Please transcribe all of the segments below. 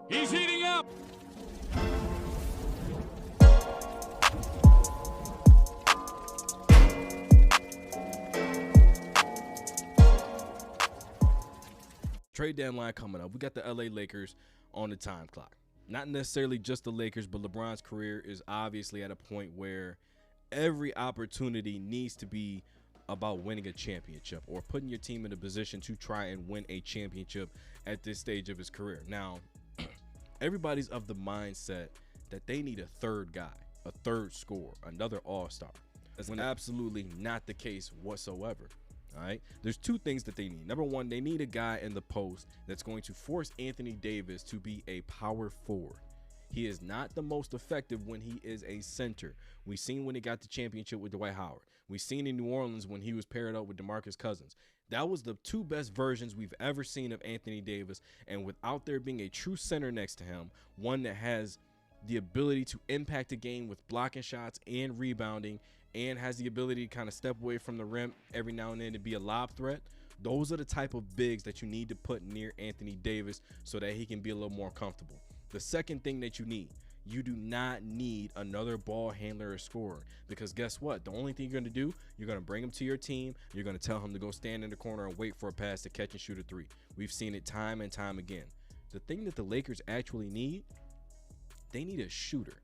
He's heating up. Trade deadline coming up. We got the LA Lakers on the time clock. Not necessarily just the Lakers, but LeBron's career is obviously at a point where every opportunity needs to be about winning a championship or putting your team in a position to try and win a championship at this stage of his career. Now, everybody's of the mindset that they need a third guy, a third scorer, another all-star. That's absolutely not the case whatsoever. All right, there's two things that they need. Number one, they need a guy in the post that's going to force Anthony Davis to be a power forward. He is not the most effective when he is a center. We've seen when he got the championship with Dwight Howard. We've seen in New Orleans when he was paired up with DeMarcus Cousins. That was the two best versions we've ever seen of Anthony Davis. And without there being a true center next to him, one that has the ability to impact the game with blocking shots and rebounding, and has the ability to kind of step away from the rim every now and then to be a lob threat, those are the type of bigs that you need to put near Anthony Davis so that he can be a little more comfortable. The second thing that you do not need another ball handler or scorer, because guess what? The only thing you're going to do, you're going to bring him to your team. You're going to tell him to go stand in the corner and wait for a pass to catch and shoot a three. We've seen it time and time again. The thing that the Lakers actually need, they need a shooter.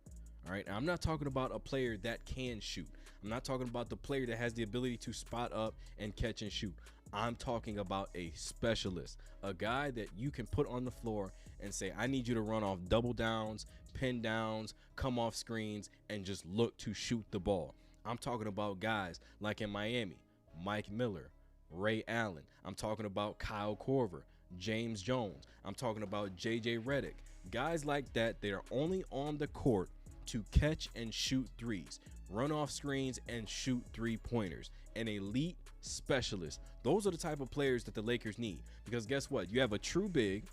All right, now, I'm not talking about a player that can shoot. I'm not talking about the player that has the ability to spot up and catch and shoot. I'm talking about a specialist, a guy that you can put on the floor and say, I need you to run off double downs, pin downs, come off screens, and just look to shoot the ball. I'm talking about guys like in Miami, Mike Miller, Ray Allen. I'm talking about Kyle Korver, James Jones. I'm talking about JJ Redick. Guys like that, they are only on the court to catch and shoot threes, run off screens, and shoot three-pointers. An elite specialist. Those are the type of players that the Lakers need, because guess what? You have a true big,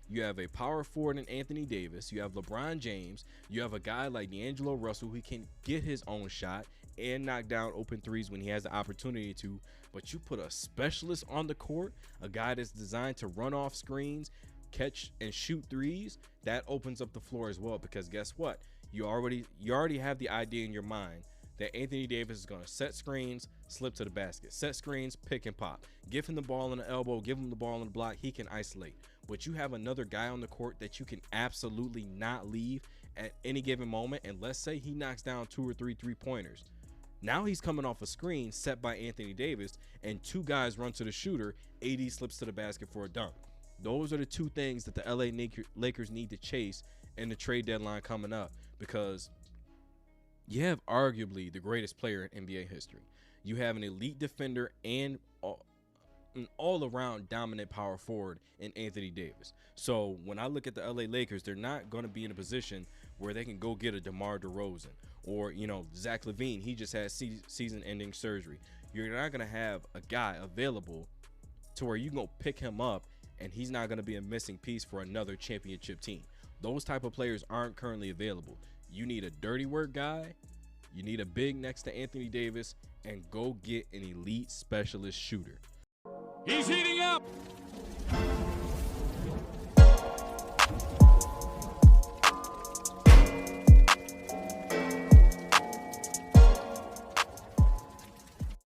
you have a power forward in Anthony Davis, you have LeBron James, you have a guy like D'Angelo Russell who can get his own shot and knock down open threes when he has the opportunity to, but you put a specialist on the court, a guy that's designed to run off screens, catch and shoot threes, that opens up the floor as well, because guess what? You already have the idea in your mind that Anthony Davis is going to set screens, slip to the basket, set screens, pick and pop, give him the ball in the elbow, give him the ball in the block, he can isolate. But you have another guy on the court that you can absolutely not leave at any given moment, and let's say he knocks down 2 or 3 three-pointers. Now he's coming off a screen set by Anthony Davis, and two guys run to the shooter, AD slips to the basket for a dunk. Those are the two things that the LA Lakers need to chase in the trade deadline coming up, because you have arguably the greatest player in NBA history. You have an elite defender and an all-around dominant power forward in Anthony Davis. So when I look at the LA Lakers, they're not going to be in a position where they can go get a DeMar DeRozan or, Zach LaVine. He just had season-ending surgery. You're not going to have a guy available to where you can go pick him up and he's not going to be a missing piece for another championship team. Those type of players aren't currently available. You need a dirty work guy, you need a big next to Anthony Davis, and go get an elite specialist shooter. He's heating up.